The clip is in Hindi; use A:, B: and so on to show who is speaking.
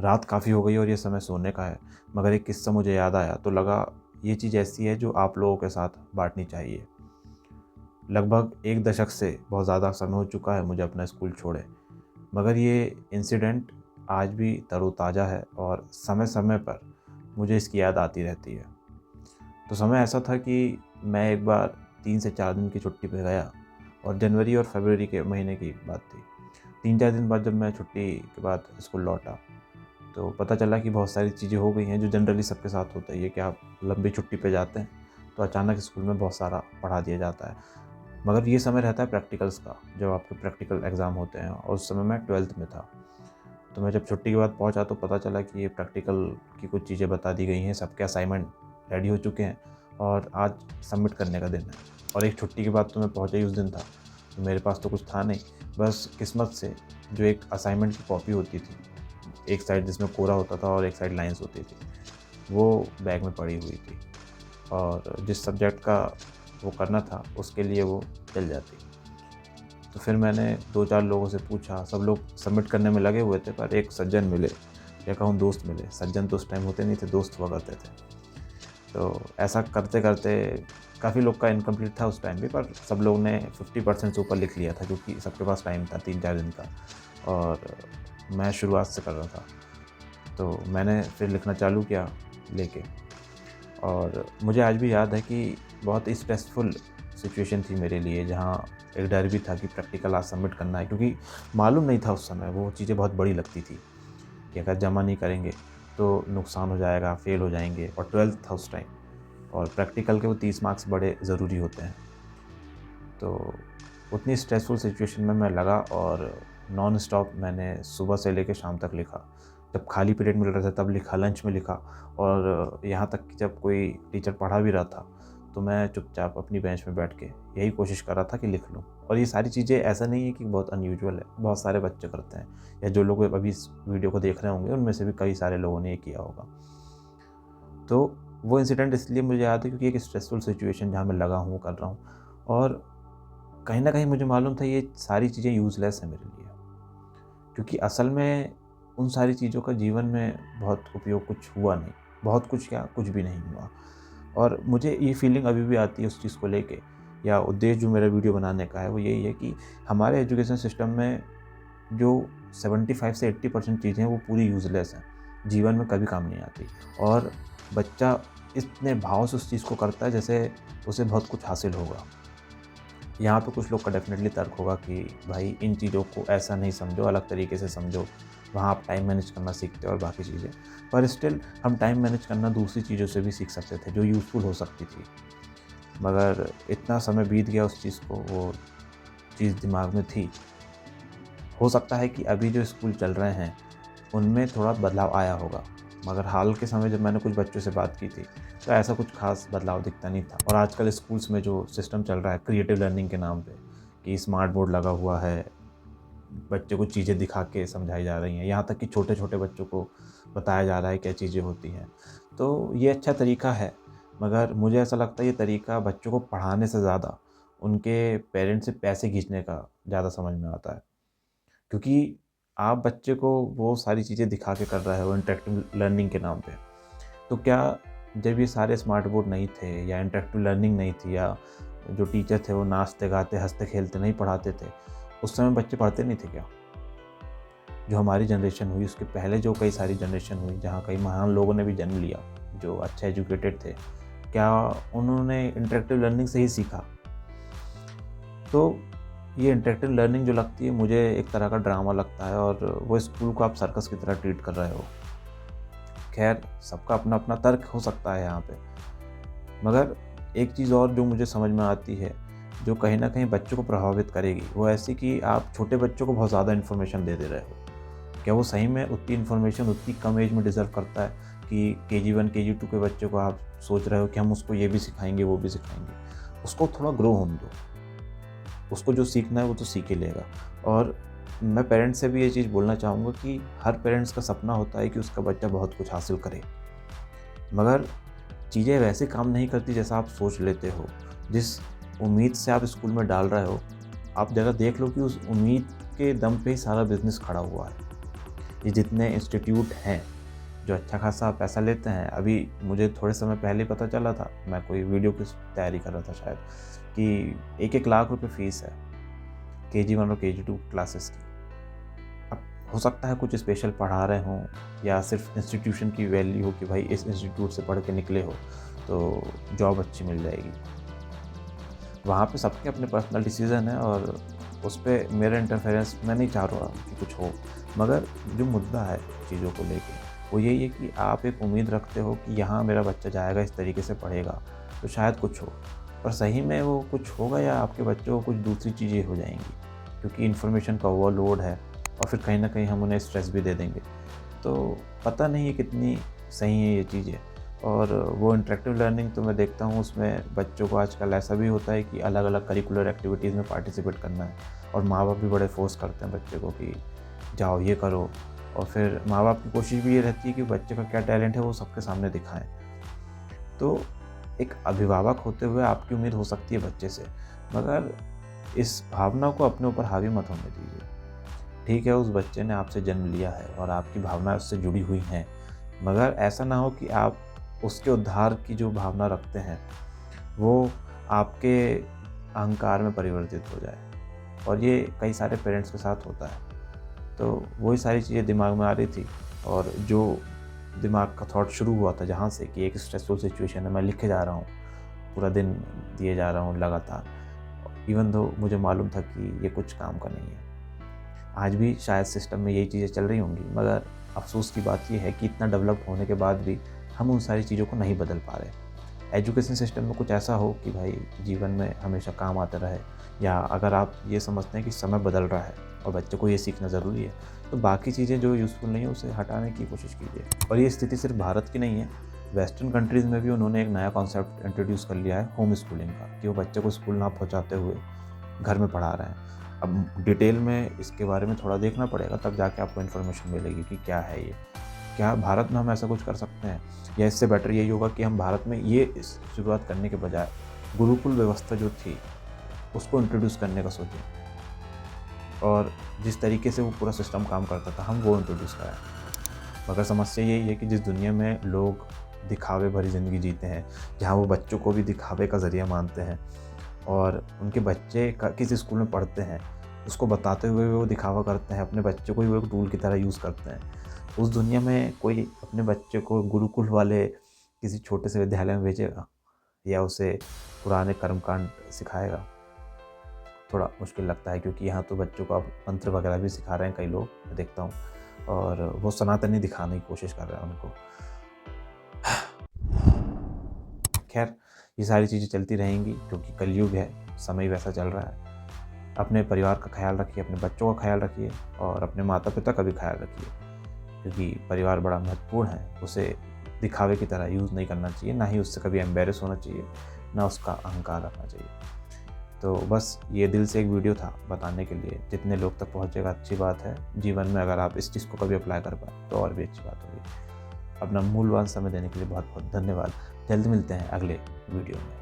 A: रात काफ़ी हो गई और ये समय सोने का है, मगर एक किस्सा मुझे याद आया तो लगा ये चीज़ ऐसी है जो आप लोगों के साथ बाँटनी चाहिए। लगभग 1 दशक से बहुत ज़्यादा समय हो चुका है मुझे अपना स्कूल छोड़े, मगर ये इंसिडेंट आज भी तरोताज़ा है और समय-समय पर मुझे इसकी याद आती रहती है। तो समय ऐसा था कि मैं एक बार 3 से 4 दिन की छुट्टी पे गया और जनवरी और फरवरी के महीने की बात थी। 3-4 दिन बाद जब मैं छुट्टी के बाद स्कूल लौटा, तो पता चला कि बहुत सारी चीज़ें हो गई हैं जो जनरली सबके साथ होता ही है कि आप लंबी छुट्टी पे जाते हैं, तो अचानक स्कूल में बहुत सारा पढ़ा दिया जाता है। मगर ये समय रहता है प्रैक्टिकल्स का, जब आपके प्रैक्टिकल एग्ज़ाम होते हैं और उस समय मैं 12th में था। तो मैं जब छुट्टी के बाद पहुँचा तो पता चला कि ये प्रैक्टिकल की कुछ चीज़ें बता दी गई हैं, सबके असाइनमेंट रेडी हो चुके हैं और आज सबमिट करने का दिन है। और एक छुट्टी के बाद तो मैं पहुँचा ही उस दिन था, तो मेरे पास तो कुछ था नहीं, बस किस्मत से जो एक असाइनमेंट की कॉपी होती थी, एक साइड जिसमें कोरा होता था और एक साइड लाइन्स होती थी, वो बैग में पड़ी हुई थी और जिस सब्जेक्ट का वो करना था उसके लिए वो चल जाती। तो फिर मैंने 2-4 लोगों से पूछा, सब लोग सबमिट करने में लगे हुए थे पर एक सज्जन मिले, या कहूँ दोस्त मिले, सज्जन तो उस टाइम होते नहीं थे, दोस्त हुआ करते थे। तो ऐसा करते-करते काफ़ी लोग का इनकम्प्लीट था उस टाइम भी, पर सब लोग ने 50% से ऊपर लिख लिया था क्योंकि सबके पास टाइम था 3-4 दिन का और मैं शुरुआत से कर रहा था। तो मैंने फिर लिखना चालू किया लेके, और मुझे आज भी याद है कि बहुत स्ट्रेसफुल सिचुएशन थी मेरे लिए, जहाँ एक डर भी था कि प्रैक्टिकल आज सबमिट करना है, क्योंकि मालूम नहीं था उस समय, वो चीज़ें बहुत बड़ी लगती थी कि अगर जमा नहीं करेंगे तो नुकसान हो जाएगा, फेल हो जाएंगे, और 12th था उस टाइम और प्रैक्टिकल के वो 30 मार्क्स बड़े ज़रूरी होते हैं। तो उतनी स्ट्रेसफुल सिचुएशन में मैं लगा और नॉन स्टॉप मैंने सुबह से लेकर शाम तक लिखा। जब खाली पीरियड मिल रहा था तब लिखा, लंच में लिखा, और यहाँ तक कि जब कोई टीचर पढ़ा भी रहा था तो मैं चुपचाप अपनी बेंच में बैठ के यही कोशिश कर रहा था कि लिख लूँ। और ये सारी चीज़ें ऐसा नहीं है कि बहुत अनयूजुअल है, बहुत सारे बच्चे करते हैं, या जो लोग अभी इस वीडियो को देख रहे होंगे उनमें से भी कई सारे लोगों ने ये किया होगा। तो वो इंसिडेंट इसलिए मुझे याद है क्योंकि एक स्ट्रेसफुल सिचुएशन जहाँ मैं लगा हूँ, कर रहा हूँ, और कहीं न कहीं मुझे मालूम था ये सारी चीज़ें यूज़लेस हैं मेरे लिए, क्योंकि असल में उन सारी चीज़ों का जीवन में बहुत उपयोग कुछ हुआ नहीं। बहुत कुछ क्या, कुछ भी नहीं हुआ। और मुझे ये फीलिंग अभी भी आती है उस चीज़ को लेके, या उद्देश्य जो मेरा वीडियो बनाने का है वो यही है कि हमारे एजुकेशन सिस्टम में जो 75 से 80% चीज़ें हैं वो पूरी यूज़लेस हैं, जीवन में कभी काम नहीं आती, और बच्चा इतने भाव से उस चीज़ को करता है जैसे उसे बहुत कुछ हासिल होगा। यहाँ पे कुछ लोग का डेफ़िनेटली तर्क होगा कि भाई इन चीज़ों को ऐसा नहीं समझो, अलग तरीके से समझो, वहाँ आप टाइम मैनेज करना सीखते हो और बाकी चीज़ें। पर स्टिल हम टाइम मैनेज करना दूसरी चीज़ों से भी सीख सकते थे जो यूज़फुल हो सकती थी। मगर इतना समय बीत गया उस चीज़ को, वो चीज़ दिमाग में थी। हो सकता है कि अभी जो स्कूल चल रहे हैं उनमें थोड़ा बदलाव आया होगा, मगर हाल के समय जब मैंने कुछ बच्चों से बात की थी, तो ऐसा कुछ ख़ास बदलाव दिखता नहीं था। और आजकल स्कूल्स में जो सिस्टम चल रहा है क्रिएटिव लर्निंग के नाम पे, कि स्मार्ट बोर्ड लगा हुआ है, बच्चे को चीज़ें दिखा के समझाई जा रही हैं, यहाँ तक कि छोटे-छोटे बच्चों को बताया जा रहा है क्या चीज़ें होती हैं। तो ये अच्छा तरीका है, मगर मुझे ऐसा लगता है ये तरीका बच्चों को पढ़ाने से ज़्यादा उनके पेरेंट्स से पैसे खींचने का ज़्यादा समझ में आता है। क्योंकि आप बच्चे को वो सारी चीज़ें दिखा के कर रहे हो इंटरेक्टिव लर्निंग के नाम पे। तो क्या जब ये सारे स्मार्ट बोर्ड नहीं थे या इंटरेक्टिव लर्निंग नहीं थी, या जो टीचर थे वो नाचते-गाते, हँसते-खेलते नहीं पढ़ाते थे, उस समय बच्चे पढ़ते नहीं थे क्या? जो हमारी जनरेशन हुई उसके पहले जो कई सारी जनरेशन हुई, जहाँ कई महान लोगों ने भी जन्म लिया, जो अच्छे एजुकेटेड थे, क्या उन्होंने इंटरेक्टिव लर्निंग से ही सीखा? तो ये इंटरेक्टिव लर्निंग जो लगती है मुझे एक तरह का ड्रामा लगता है, और वो स्कूल को आप सर्कस की तरह ट्रीट कर रहे हो। खैर, सबका अपना-अपना तर्क हो सकता है यहाँ पे। मगर एक चीज़ और जो मुझे समझ में आती है, जो कहीं न कहीं बच्चों को प्रभावित करेगी, वो ऐसी कि आप छोटे बच्चों को बहुत ज़्यादा इन्फॉर्मेशन दे रहे हो। क्या वो सही में उतनी इन्फॉर्मेशन उतनी कम एज में डिज़र्व करता है कि केजी 1, केजी 2 के बच्चे को आप सोच रहे हो कि हम उसको ये भी सिखाएँगे, वो भी सिखाएँगे। उसको थोड़ा ग्रो होने दो। उसको जो सीखना है वो तो सीख ही लेगा। और मैं पेरेंट्स से भी ये चीज़ बोलना चाहूँगा कि हर पेरेंट्स का सपना होता है कि उसका बच्चा बहुत कुछ हासिल करे, मगर चीज़ें वैसे काम नहीं करती जैसा आप सोच लेते हो। जिस उम्मीद से आप स्कूल में डाल रहे हो, आप ज़रा देख लो कि उस उम्मीद के दम पे ही सारा बिज़नेस खड़ा हुआ है। ये जितने इंस्टीट्यूट हैं जो अच्छा खासा पैसा लेते हैं, अभी मुझे थोड़े समय पहले पता चला था, मैं कोई वीडियो की तैयारी कर रहा था शायद, कि 1-1 लाख रुपए फ़ीस है KG1 और KG2 क्लासेस की। अब हो सकता है कुछ स्पेशल पढ़ा रहे हों या सिर्फ इंस्टीट्यूशन की वैल्यू हो कि भाई इस इंस्टीट्यूट से पढ़ के निकले हो तो जॉब अच्छी मिल जाएगी। वहाँ पे सबके अपने पर्सनल डिसीज़न है और उस पे मेरा इंटरफेरेंस मैं नहीं चाह रहा कि कुछ हो। मगर जो मुद्दा है चीज़ों को लेके वो यही है कि आप एक उम्मीद रखते हो कि यहाँ मेरा बच्चा जाएगा, इस तरीके से पढ़ेगा तो शायद कुछ हो। और सही में वो कुछ होगा या आपके बच्चों को कुछ दूसरी चीज़ें हो जाएँगी, क्योंकि इन्फॉर्मेशन का ओवरलोड है और फिर कहीं न कहीं हम उन्हें स्ट्रेस भी दे देंगे। तो पता नहीं है कितनी सही है ये चीज़ें। और वो इंटरेक्टिव लर्निंग तो मैं देखता हूँ उसमें बच्चों को आजकल ऐसा भी होता है कि अलग-अलग करिकुलर एक्टिविटीज़ में पार्टिसिपेट करना है और माँ-बाप भी बड़े फ़ोर्स करते हैं बच्चे को कि जाओ ये करो। और फिर माँ-बाप की कोशिश भी ये रहती है कि बच्चे का क्या टैलेंट है वो सबके सामने दिखाएँ। तो एक अभिभावक होते हुए आपकी उम्मीद हो सकती है बच्चे से, मगर इस भावना को अपने ऊपर हावी मत होने दीजिए। ठीक है, उस बच्चे ने आपसे जन्म लिया है और आपकी भावनाएँ उससे जुड़ी हुई हैं, मगर ऐसा ना हो कि आप उसके उद्धार की जो भावना रखते हैं, वो आपके अहंकार में परिवर्तित हो जाए। और ये कई सारे पेरेंट्स के साथ होता है। तो वही सारी चीज़ें दिमाग में आ रही थी और जो दिमाग का थॉट शुरू हुआ था जहाँ से कि एक स्ट्रेसफुल सिचुएशन है, मैं लिखे जा रहा हूँ, पूरा दिन दिए जा रहा हूँ लगातार, इवन दो मुझे मालूम था कि ये कुछ काम का नहीं है। आज भी शायद सिस्टम में यही चीज़ें चल रही होंगी, मगर अफ़सोस की बात ये है कि इतना डेवलप होने के बाद भी हम उन सारी चीज़ों को नहीं बदल पा रहे। एजुकेशन सिस्टम में कुछ ऐसा हो कि भाई जीवन में हमेशा काम आता रहे, या अगर आप ये समझते हैं कि समय बदल रहा है और बच्चे को ये सीखना ज़रूरी है, तो बाकी चीज़ें जो यूज़फुल नहीं है उसे हटाने की कोशिश कीजिए। और ये स्थिति सिर्फ भारत की नहीं है, वेस्टर्न कंट्रीज़ में भी उन्होंने एक नया कॉन्सेप्ट इंट्रोड्यूस कर लिया है होम स्कूलिंग का, कि वो बच्चे को स्कूल ना पहुँचाते हुए घर में पढ़ा रहे हैं। अब डिटेल में इसके बारे में थोड़ा देखना पड़ेगा, तब जाके आपको इन्फॉर्मेशन मिलेगी कि क्या है ये। क्या भारत में हम ऐसा कुछ कर सकते हैं? या इससे बेटर यही होगा कि हम भारत में ये इस शुरुआत करने के बजाय गुरुकुल व्यवस्था जो थी उसको इंट्रोड्यूस करने का सोचें, और जिस तरीके से वो पूरा सिस्टम काम करता था हम वो इंट्रोड्यूस कराएँ। मगर समस्या यही है कि जिस दुनिया में लोग दिखावे भरी ज़िंदगी जीते हैं, जहाँ वो बच्चों को भी दिखावे का ज़रिया मानते हैं और उनके बच्चे किस स्कूल में पढ़ते हैं उसको बताते हुए वो दिखावा करते हैं, अपने बच्चे को ही वो एक टूल की तरह यूज़ करते हैं। उस दुनिया में कोई अपने बच्चे को गुरुकुल वाले किसी छोटे से विद्यालय में भेजेगा या उसे पुराने कर्मकांड सिखाएगा? थोड़ा मुश्किल लगता है, क्योंकि यहाँ तो बच्चों को अब मंत्र वगैरह भी सिखा रहे हैं कई लोग, मैं देखता हूँ, और वो सनातनी दिखाने की कोशिश कर रहे हैं उनको। खैर, ये सारी चीज़ें चलती रहेंगी क्योंकि कलयुग है, समय वैसा चल रहा है। अपने परिवार का ख्याल रखिए, अपने बच्चों का ख्याल रखिए और अपने माता-पिता का भी ख्याल रखिए, क्योंकि परिवार बड़ा महत्वपूर्ण है। उसे दिखावे की तरह यूज़ नहीं करना चाहिए, ना ही उससे कभी एम्बैरेस होना चाहिए, ना उसका अहंकार रखना चाहिए। तो बस ये दिल से एक वीडियो था बताने के लिए, जितने लोग तक पहुँचेगा अच्छी बात है। जीवन में अगर आप इस चीज़ को कभी अप्लाई कर पाएँ तो और भी अच्छी बात होगी। अपना मूल्यवान समय देने के लिए बहुत-बहुत धन्यवाद। जल्द मिलते हैं अगले वीडियो में।